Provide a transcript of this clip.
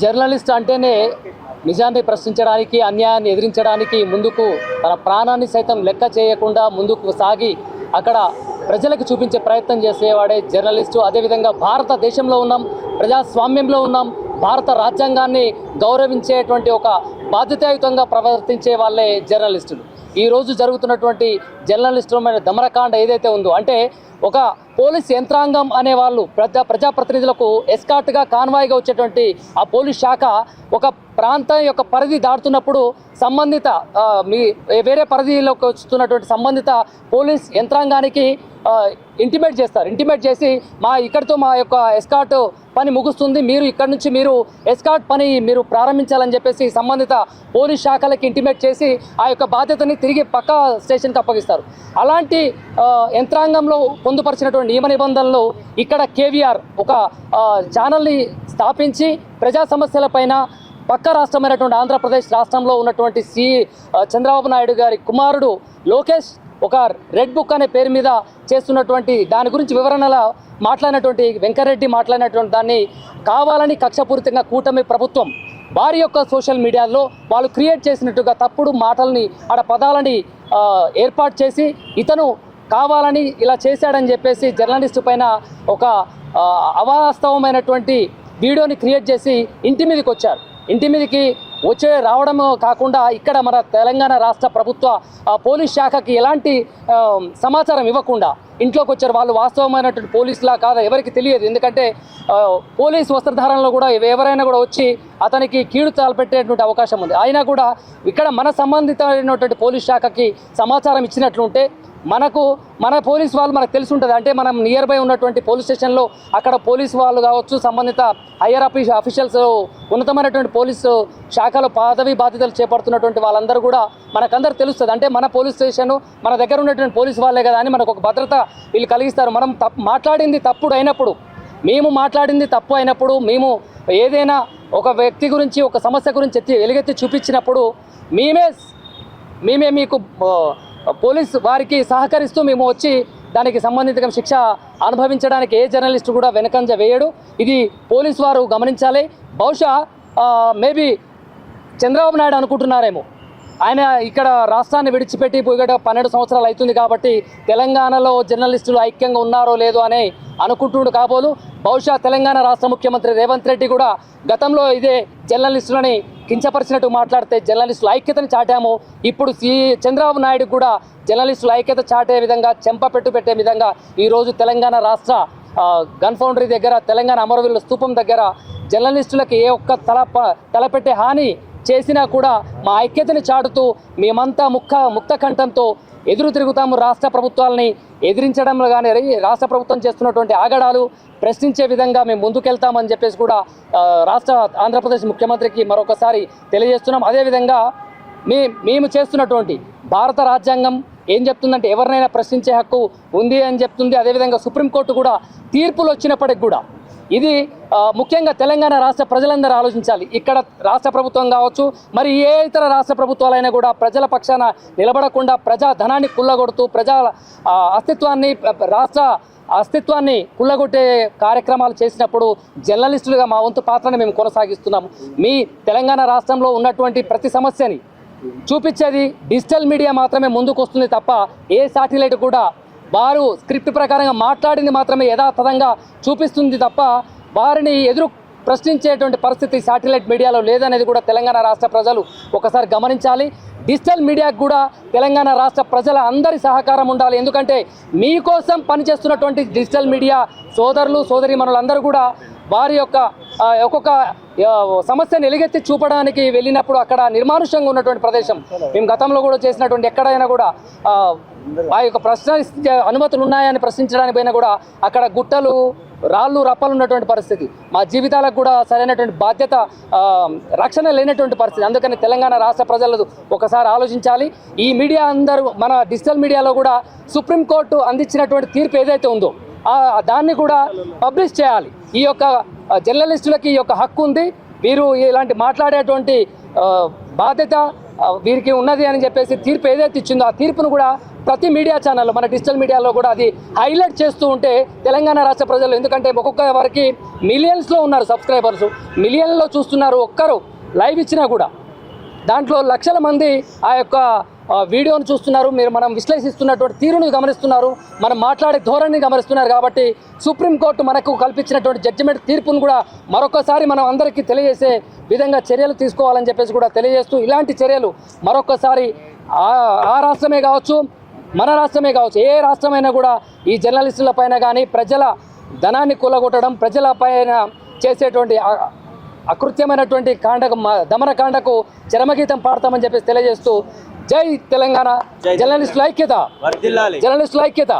Journalist అంటేనే నిజాన్ని ప్రశ్నించడానికి, అన్యాయాన్ని ఎదిరించడానికి ముందుకు తన ప్రాణాన్ని సైతం లెక్క చేయకుండా ముందుకు సాగి అక్కడ ప్రజలకు చూపించే ప్రయత్నం చేసేవాడే జర్నలిస్టు. అదేవిధంగా భారతదేశంలో ఉన్నాం, ప్రజాస్వామ్యంలో ఉన్నాం, భారత రాజ్యాంగాన్ని గౌరవించేటువంటి ఒక బాధ్యతాయుతంగా ప్రవర్తించే వాళ్ళే జర్నలిస్టులు. ఈరోజు జరుగుతున్నటువంటి జర్నలిస్టులమైన దమనకాండ ఏదైతే ఉందో, అంటే ఒక పోలీస్ యంత్రాంగం అనేవాళ్ళు ప్రజాప్రతినిధులకు ఎస్కార్ట్గా కాన్వాయ్గా వచ్చేటువంటి ఆ పోలీస్ శాఖ ఒక ప్రాంతం యొక్క పరిధి దాటుతున్నప్పుడు సంబంధిత వేరే పరిధిలోకి వస్తున్నటువంటి సంబంధిత పోలీస్ యంత్రాంగానికి ఇంటిమేట్ చేస్తారు. ఇంటిమేట్ చేసి ఇక్కడితో మా యొక్క ఎస్కార్ట్ పని ముగుస్తుంది, మీరు ఇక్కడ నుంచి మీరు ఎస్కార్ట్ పని మీరు ప్రారంభించాలని చెప్పేసి సంబంధిత పోలీస్ శాఖలకి ఇంటిమేట్ చేసి ఆ యొక్క బాధ్యతని తిరిగి పక్క స్టేషన్కి అప్పగిస్తారు. అలాంటి యంత్రాంగంలో పొందుపరిచినటువంటి నియమ నిబంధనలు ఇక్కడ కేవీఆర్ ఒక ఛానల్ని స్థాపించి ప్రజా సమస్యలపైన పక్క రాష్ట్రమైనటువంటి ఆంధ్రప్రదేశ్ రాష్ట్రంలో ఉన్నటువంటి చంద్రబాబు నాయుడు గారి కుమారుడు లోకేష్ ఒక రెడ్ బుక్ అనే పేరు మీద చేస్తున్నటువంటి దాని గురించి వివరణల మాట్లాడినటువంటి వెంకరెడ్డి మాట్లాడినటువంటి దాన్ని కావాలని కక్షపూరితంగా కూటమి ప్రభుత్వం వారి యొక్క సోషల్ మీడియాలో వాళ్ళు క్రియేట్ చేసినట్టుగా తప్పుడు మాటల్ని పదాలని ఏర్పాటు చేసి ఇతను కావాలని ఇలా చేశాడని చెప్పేసి జర్నలిస్టు పైన ఒక అవాస్తవమైనటువంటి వీడియోని క్రియేట్ చేసి ఇంటి మీదకి వచ్చారు. ఇంటి మీదకి రావడం కాకుండా ఇక్కడ మన తెలంగాణ రాష్ట్ర ప్రభుత్వ పోలీస్ శాఖకి ఎలాంటి సమాచారం ఇవ్వకుండా ఇంట్లోకి వచ్చారు. వాళ్ళు వాస్తవమైనటువంటి పోలీసులా కాదా ఎవరికి తెలియదు. ఎందుకంటే పోలీస్ వస్త్రధారణలో కూడా ఎవరైనా కూడా వచ్చి అతనికి కీడు తలపెట్టేటువంటి అవకాశం ఉంది. అయినా కూడా ఇక్కడ మన సంబంధితమైనటువంటి పోలీస్ శాఖకి సమాచారం ఇచ్చినట్లుంటే మన పోలీస్ వాళ్ళు మనకు తెలిసి ఉంటుంది. అంటే మనం నియర్ బై ఉన్నటువంటి పోలీస్ స్టేషన్లో అక్కడ పోలీసు వాళ్ళు కావచ్చు, సంబంధిత హయ్యర్ అఫీషియల్స్ ఉన్నతమైనటువంటి పోలీసు శాఖలో పదవి బాధ్యతలు చేపడుతున్నటువంటి వాళ్ళందరూ కూడా మనకందరూ తెలుస్తుంది. అంటే మన పోలీస్ స్టేషన్ మన దగ్గర ఉన్నటువంటి పోలీసు వాళ్ళే కదా అని మనకు ఒక భద్రత వీళ్ళు కలిగిస్తారు. మనం మాట్లాడింది తప్పుడు అయినప్పుడు, మేము ఏదైనా ఒక వ్యక్తి గురించి ఒక సమస్య గురించి ఎలుగెత్తి చూపించినప్పుడు మేమే మీకు పోలీస్ వారికి సహకరిస్తూ మేము వచ్చి దానికి సంబంధిత శిక్ష అనుభవించడానికి ఏ జర్నలిస్టు కూడా వెనకంజ వేయడు. ఇది పోలీసు వారు గమనించాలి. బహుశా మేబీ చంద్రబాబు నాయుడు అనుకుంటున్నారేమో, ఆయన ఇక్కడ రాష్ట్రాన్ని విడిచిపెట్టి 12 సంవత్సరాలు అవుతుంది కాబట్టి తెలంగాణలో జర్నలిస్టులు ఐక్యంగా ఉన్నారో లేదో అని అనుకుంటుండు కాబోలు. బహుశా తెలంగాణ రాష్ట్ర ముఖ్యమంత్రి రేవంత్ రెడ్డి కూడా గతంలో ఇదే జర్నలిస్టులని కించపరిచినట్టు మాట్లాడితే జర్నలిస్టుల ఐక్యతను చాటాము. ఇప్పుడు చంద్రబాబు నాయుడు కూడా జర్నలిస్టుల ఐక్యత చాటే విధంగా చెంపపెట్టు పెట్టే విధంగా ఈరోజు తెలంగాణ రాష్ట్ర గన్ ఫౌండరీ దగ్గర, తెలంగాణ అమరవీరుల స్తూపం దగ్గర జర్నలిస్టులకి ఏ ఒక్క తలపెట్టే హాని చేసినా కూడా మా ఐక్యతని చాటుతూ మేమంతా ముక్త కంఠంతో ఎదురు తిరుగుతాము. రాష్ట్ర ప్రభుత్వాలని ఎదిరించడంలో కానీ రాష్ట్ర ప్రభుత్వం చేస్తున్నటువంటి ఆగడాలు ప్రశ్నించే విధంగా మేము ముందుకెళ్తామని చెప్పేసి కూడా ఆంధ్రప్రదేశ్ ముఖ్యమంత్రికి మరొకసారి తెలియజేస్తున్నాం. అదేవిధంగా మేము చేస్తున్నటువంటి భారత రాజ్యాంగం ఏం చెప్తుందంటే ఎవరినైనా ప్రశ్నించే హక్కు ఉంది అని చెప్తుంది. అదేవిధంగా సుప్రీంకోర్టు కూడా తీర్పులు వచ్చినప్పటికి కూడా ఇది ముఖ్యంగా తెలంగాణ రాష్ట్ర ప్రజలందరూ ఆలోచించాలి. ఇక్కడ రాష్ట్ర ప్రభుత్వం కావచ్చు, మరి ఏ ఇతర రాష్ట్ర ప్రభుత్వాలైనా కూడా ప్రజల పక్షాన నిలబడకుండా ప్రజా ధనాన్ని కుల్లగొడుతూ రాష్ట్ర అస్తిత్వాన్ని కుల్లగొట్టే కార్యక్రమాలు చేసినప్పుడు జర్నలిస్టులుగా మా వంతు పాత్రని మేము కొనసాగిస్తున్నాము. మీ తెలంగాణ రాష్ట్రంలో ఉన్నటువంటి ప్రతి సమస్యని చూపించేది డిజిటల్ మీడియా మాత్రమే ముందుకు వస్తుంది తప్ప ఏ శాటిలైట్ కూడా వారు స్క్రిప్ట్ ప్రకారంగా మాట్లాడింది మాత్రమే యథాతథంగా చూపిస్తుంది తప్ప వారిని ఎదురు ప్రశ్నించేటువంటి పరిస్థితి శాటిలైట్ మీడియాలో లేదనేది కూడా తెలంగాణ రాష్ట్ర ప్రజలు ఒకసారి గమనించాలి. డిజిటల్ మీడియాకు కూడా తెలంగాణ రాష్ట్ర ప్రజల అందరి సహకారం ఉండాలి. ఎందుకంటే మీకోసం పనిచేస్తున్నటువంటి డిజిటల్ మీడియా సోదరులు సోదరీమణులందరూ కూడా వారి యొక్క ఒక్కొక్క సమస్యను ఎలుగెత్తి చూపడానికి వెళ్ళినప్పుడు అక్కడ నిర్మానుష్యంగా ఉన్నటువంటి ప్రదేశం మేము గతంలో కూడా చేసినటువంటి ఎక్కడైనా కూడా ఆ యొక్క ప్రశ్నించే అనుమతులు ఉన్నాయని ప్రశ్నించడానికి పోయినా కూడా అక్కడ గుట్టలు రాళ్ళు రప్పలు ఉన్నటువంటి పరిస్థితి, మా జీవితాలకు కూడా సరైనటువంటి బాధ్యత రక్షణ లేనటువంటి పరిస్థితి. అందుకని తెలంగాణ రాష్ట్ర ప్రజలు ఒకసారి ఆలోచించాలి. ఈ మీడియా అందరూ మన డిజిటల్ మీడియాలో కూడా సుప్రీంకోర్టు అందించినటువంటి తీర్పు ఏదైతే ఉందో దాన్ని కూడా పబ్లిష్ చేయాలి. ఈ యొక్క జర్నలిస్టులకి ఈ యొక్క హక్కు ఉంది, వీరు ఇలాంటి మాట్లాడేటువంటి బాధ్యత వీరికి ఉన్నది అని చెప్పేసి తీర్పు ఏదైతే ఇచ్చిందో ఆ తీర్పును కూడా ప్రతి మీడియా ఛానల్లో మన డిజిటల్ మీడియాలో కూడా అది హైలైట్ చేస్తూ ఉంటే తెలంగాణ రాష్ట్ర ప్రజలు, ఎందుకంటే ఒక్కొక్క వారికి మిలియన్స్లో ఉన్నారు సబ్స్క్రైబర్స్, మిలియన్లో చూస్తున్నారు, ఒక్కరు లైవ్ ఇచ్చినా కూడా దాంట్లో లక్షల మంది ఆ యొక్క వీడియోను చూస్తున్నారు. మనం విశ్లేషిస్తున్నటువంటి తీరును గమనిస్తున్నారు, మనం మాట్లాడే ధోరణిని గమనిస్తున్నారు. కాబట్టి సుప్రీంకోర్టు మనకు కల్పించినటువంటి జడ్జిమెంట్ తీర్పును కూడా మరొకసారి మనం అందరికీ తెలియజేసే విధంగా చర్యలు తీసుకోవాలని చెప్పేసి కూడా తెలియజేస్తూ, ఇలాంటి చర్యలు మరొకసారి ఆ రాష్ట్రమే కావచ్చు, మన రాష్ట్రమే కావచ్చు, ఏ రాష్ట్రమైనా కూడా ఈ జర్నలిస్టుల పైన కానీ ప్రజల ధనాన్ని కూలగొట్టడం, ప్రజల పైన చేసేటువంటి అకృత్యమైనటువంటి దమనకాండకు చరమగీతం పాడతామని చెప్పేసి తెలియజేస్తూ, జై తెలంగాణ, జర్నలిస్టుల ఐక్యత, జర్నలిస్టుల ఐక్యత.